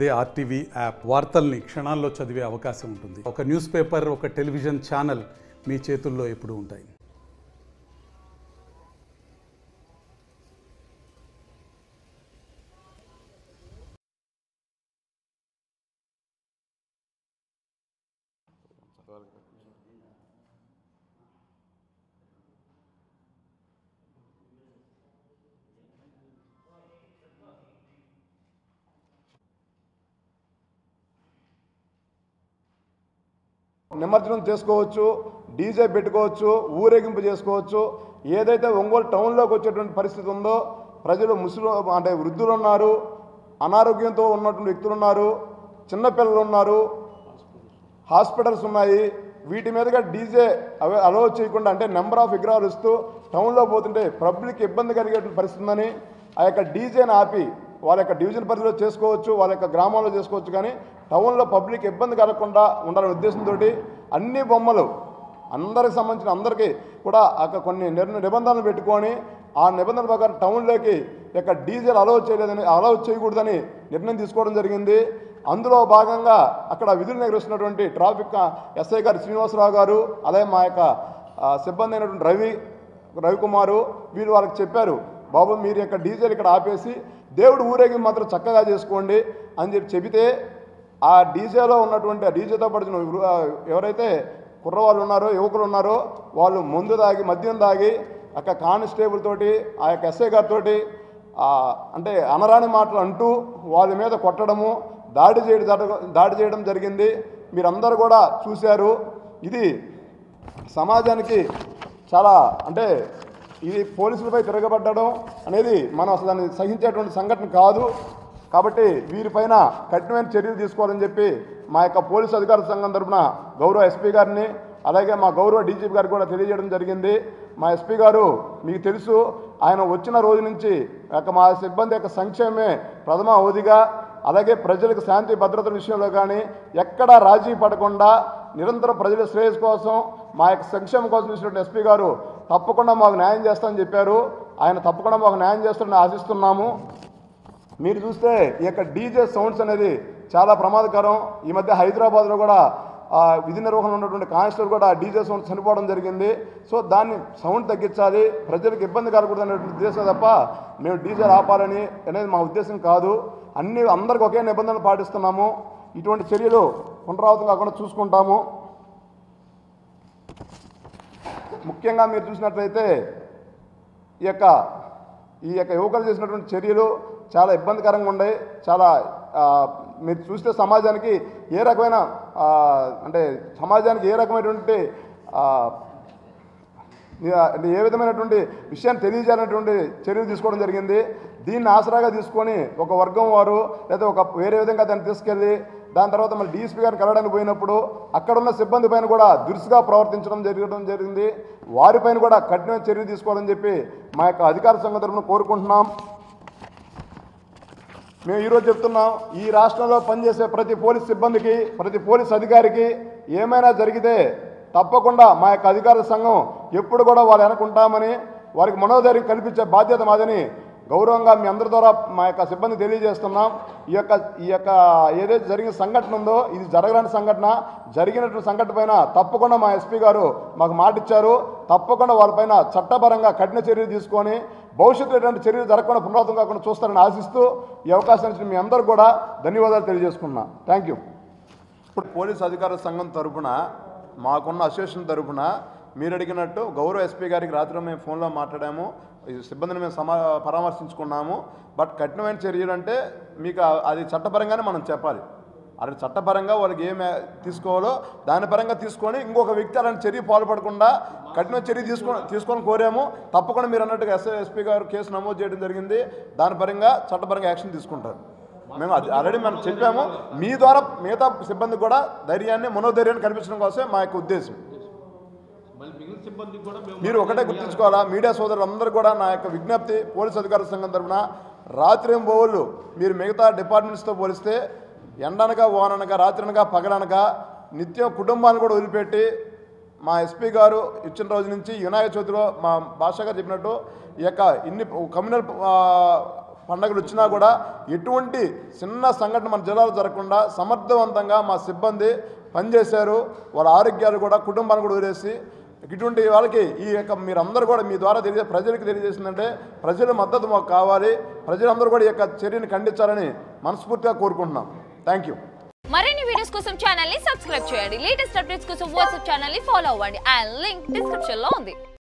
అదే RTV app వార్తల్ని క్షణాల్లో చదివే అవకాశం ఉంటుంది. ఒక న్యూస్ పేపర్, ఒక టెలివిజన్ ఛానల్ మీ చేతుల్లో ఎప్పుడూ ఉంటాయి. నిమజ్జనం చేసుకోవచ్చు, డీజే పెట్టుకోవచ్చు, ఊరేగింపు చేసుకోవచ్చు. ఏదైతే ఒంగోలు టౌన్లోకి వచ్చేటువంటి పరిస్థితి ఉందో, ప్రజలు అంటే వృద్ధులు ఉన్నారు, అనారోగ్యంతో ఉన్నటువంటి వ్యక్తులు ఉన్నారు, చిన్నపిల్లలు ఉన్నారు, హాస్పిటల్స్ ఉన్నాయి. వీటి మీదుగా డీజే అలౌ చేయకుండా, అంటే నెంబర్ ఆఫ్ విగ్రహాలు ఇస్తూ టౌన్లో పోతుంటే పబ్లిక్ ఇబ్బంది కలిగేటువంటి పరిస్థితి ఉందని ఆ యొక్క డీజేని ఆపి వాళ్ళ యొక్క డివిజన్ పరిధిలో చేసుకోవచ్చు, వాళ్ళ యొక్క గ్రామాల్లో చేసుకోవచ్చు. కానీ టౌన్లో పబ్లిక్ ఇబ్బంది కలగకుండా ఉండాలనే ఉద్దేశంతో అన్ని బొమ్మలు అందరికి సంబంధించిన అందరికీ కూడా కొన్ని నిబంధనలు పెట్టుకొని ఆ నిబంధనల ప్రకారం టౌన్లోకి యొక్క డీజేలు అలౌ చేయకూడదని నిర్ణయం తీసుకోవడం జరిగింది. అందులో భాగంగా అక్కడ విధులు నిర్వహిస్తున్నటువంటి ట్రాఫిక్ ఎస్ఐ గారు శ్రీనివాసరావు గారు, అలాగే మా యొక్క సిబ్బంది అయినటువంటి రవికుమారు, వీళ్ళు వాళ్ళకి చెప్పారు, బాబు మీరు యొక్క డీజేలు ఇక్కడ ఆపేసి దేవుడు ఊరేగింపు మాత్రం చక్కగా చేసుకోండి అని చెబితే ఆ డీజేలో ఉన్నటువంటి ఆ డీజేతో పడిన ఎవరైతే కుర్రవాళ్ళు ఉన్నారో, యువకులు ఉన్నారో, వాళ్ళు మద్యం దాగి అక్కడ కానిస్టేబుల్ తోటి ఆ యొక్క ఎస్ఐ గారితో అంటే అనరాని మాటలు అంటూ వాళ్ళ మీద కొట్టడము, దాడి చేయడం జరిగింది. మీరందరూ కూడా చూశారు. ఇది సమాజానికి చాలా అంటే ఇది పోలీసులపై తిరగబడ్డడం అనేది మనం అసలు దాన్ని సహించేటువంటి సంఘటన కాదు. కాబట్టి వీరిపైన కఠినమైన చర్యలు తీసుకోవాలని చెప్పి మా యొక్క పోలీసు అధికారుల సంఘం తరఫున గౌరవ ఎస్పీ గారిని, అలాగే మా గౌరవ డీజీపీ గారికి కూడా తెలియజేయడం జరిగింది. మా ఎస్పీ గారు మీకు తెలుసు, ఆయన వచ్చిన రోజు నుంచి మా సిబ్బంది యొక్క సంక్షేమమే ప్రథమ అవధిగా, అలాగే ప్రజలకు శాంతి భద్రతల విషయంలో కానీ ఎక్కడా రాజీ పడకుండా నిరంతరం ప్రజల శ్రేయస్సు కోసం, మా యొక్క సంక్షేమం కోసం చూసినటువంటి ఎస్పీ గారు తప్పకుండా మాకు న్యాయం చేస్తామని చెప్పారు. ఆయన తప్పకుండా మాకు న్యాయం చేస్తారని ఆశిస్తున్నాము. మీరు చూస్తే ఈ యొక్క డీజే సౌండ్స్ అనేది చాలా ప్రమాదకరం. ఈ మధ్య హైదరాబాద్లో కూడా విధి నిర్వహణలో ఉన్నటువంటి కానిస్టేబుల్ కూడా డీజే సౌండ్ చనిపోవడం జరిగింది. సో దాన్ని సౌండ్ తగ్గించాలి, ప్రజలకు ఇబ్బంది కలగకూడదు అనే ఉద్దేశం తప్ప మేము డీజేలు ఆపాలని అనేది మా ఉద్దేశం కాదు. అందరికీ ఒకే నిబంధనలు పాటిస్తున్నాము. ఇటువంటి చర్యలు పునరావృతం కాకుండా చూసుకుంటాము. ముఖ్యంగా మీరు చూసినట్లయితే ఈ యొక్క యువకులు చేసినటువంటి చర్యలు చాలా ఇబ్బందికరంగా ఉన్నాయి. చాలా మీరు చూస్తే సమాజానికి ఏ రకమైనటువంటి ఏ విధమైనటువంటి విషయాన్ని తెలియజేయాలనేటువంటి చర్యలు తీసుకోవడం జరిగింది. దీన్ని ఆసరాగా తీసుకొని ఒక వర్గం వారు లేదా వేరే విధంగా దాన్ని తీసుకెళ్ళి దాని తర్వాత మళ్ళీ డీఎస్పీ గారిని కలవడానికి పోయినప్పుడు అక్కడున్న సిబ్బంది పైన కూడా దురుసుగా ప్రవర్తించడం జరిగింది. వారిపైన కూడా కఠినమైన చర్యలు తీసుకోవాలని చెప్పి మా యొక్క అధికార సంఘం తరఫున కోరుకుంటున్నాం. మేము ఈరోజు చెప్తున్నాం, ఈ రాష్ట్రంలో పనిచేసే ప్రతి పోలీస్ సిబ్బందికి, ప్రతి పోలీస్ అధికారికి ఏమైనా జరిగితే తప్పకుండా మా యొక్క అధికార సంఘం ఎప్పుడు కూడా వాళ్ళు వెనకుంటామని, వారికి మనోధైర్యం కల్పించే బాధ్యత మాదని గౌరవంగా మీ అందరి ద్వారా మా యొక్క సిబ్బంది తెలియజేస్తున్నాం. ఈ యొక్క ఏదైతే జరిగిన సంఘటన ఉందో ఇది జరగని సంఘటన. జరిగినటువంటి సంఘటన పైన తప్పకుండా మా ఎస్పీ గారు మాకు మాట ఇచ్చారు. తప్పకుండా వాళ్ళపైన చట్టపరంగా కఠిన చర్యలు తీసుకొని భవిష్యత్తులో ఎటువంటి చర్యలు జరగకుండా పునరావృతం కాకుండా చూస్తారని ఆశిస్తూ ఈ అవకాశం ఇచ్చిన మీ అందరూ కూడా ధన్యవాదాలు తెలియజేసుకున్నా. Thank you. ఇప్పుడు పోలీసు అధికార సంఘం తరఫున మాకున్న అసోసియేషన్ తరఫున మీరు అడిగినట్టు గౌరవ ఎస్పీ గారికి రాత్రి మేము ఫోన్లో మాట్లాడాము. సిబ్బందిని మేము పరామర్శించుకున్నాము. బట్ కఠినమైన చర్యలు అంటే మీకు అది చట్టపరంగానే మనం చెప్పాలి. అది చట్టపరంగా వాళ్ళకి ఏం తీసుకోవాలో దాని పరంగా తీసుకొని ఇంకొక వ్యక్తి అలాంటి చర్య పాల్పడకుండా కఠిన చర్య తీసుకొని కోరాము. తప్పకుండా మీరు అన్నట్టుగా ఎస్పీ గారు కేసు నమోదు చేయడం జరిగింది. దాని పరంగా చట్టపరంగా యాక్షన్ తీసుకుంటారు. మేము ఆల్రెడీ మనం చెప్పాము. మీ ద్వారా మిగతా సిబ్బంది కూడా ధైర్యాన్ని, మనోధైర్యాన్ని కల్పించడం కోసమే మా యొక్క ఉద్దేశం. మీరు ఒకటే గుర్తుంచుకోవాలా, మీడియా సోదరులు అందరూ కూడా నా యొక్క విజ్ఞప్తి, పోలీసు అధికార సంఘం తరఫున రాత్రి పోవులు మీరు మిగతా డిపార్ట్మెంట్స్తో పోలిస్తే ఎండనగా, వాననగా, రాత్రనగా, పగలనగా నిత్యం కుటుంబాన్ని కూడా వదిలిపెట్టి మా ఎస్పీ గారు ఇచ్చిన రోజు నుంచి వినాయక చవితిలో మా భాష గారు చెప్పినట్టు ఈ యొక్క ఇన్ని కమ్యూనల్ పండుగలు వచ్చినా కూడా ఎటువంటి చిన్న సంఘటన మన జిల్లాలో జరగకుండా సమర్థవంతంగా మా సిబ్బంది పనిచేశారు. వాళ్ళ ఆరోగ్యాలు కూడా కుటుంబాన్ని కూడా వదిలేసి ఇటువంటి వాళ్ళకి ఈ యొక్క మీరందరూ కూడా మీ ద్వారా ప్రజలకు తెలియజేసిందంటే ప్రజల మద్దతు మాకు కావాలి. ప్రజలందరూ కూడా ఈ యొక్క చర్యను ఖండించాలని మనస్ఫూర్తిగా కోరుకుంటున్నాం. Thank you. మరిన్ని వీడియోస్ కోసం ఛానల్ ని సబ్స్క్రైబ్ చేయండి. లేటెస్ట్ అప్డేట్స్ కోసం వాట్సాప్ ఛానల్ ని ఫాలో అవ్వండి. ఆ లింక్ డిస్క్రిప్షన్ లో ఉంది.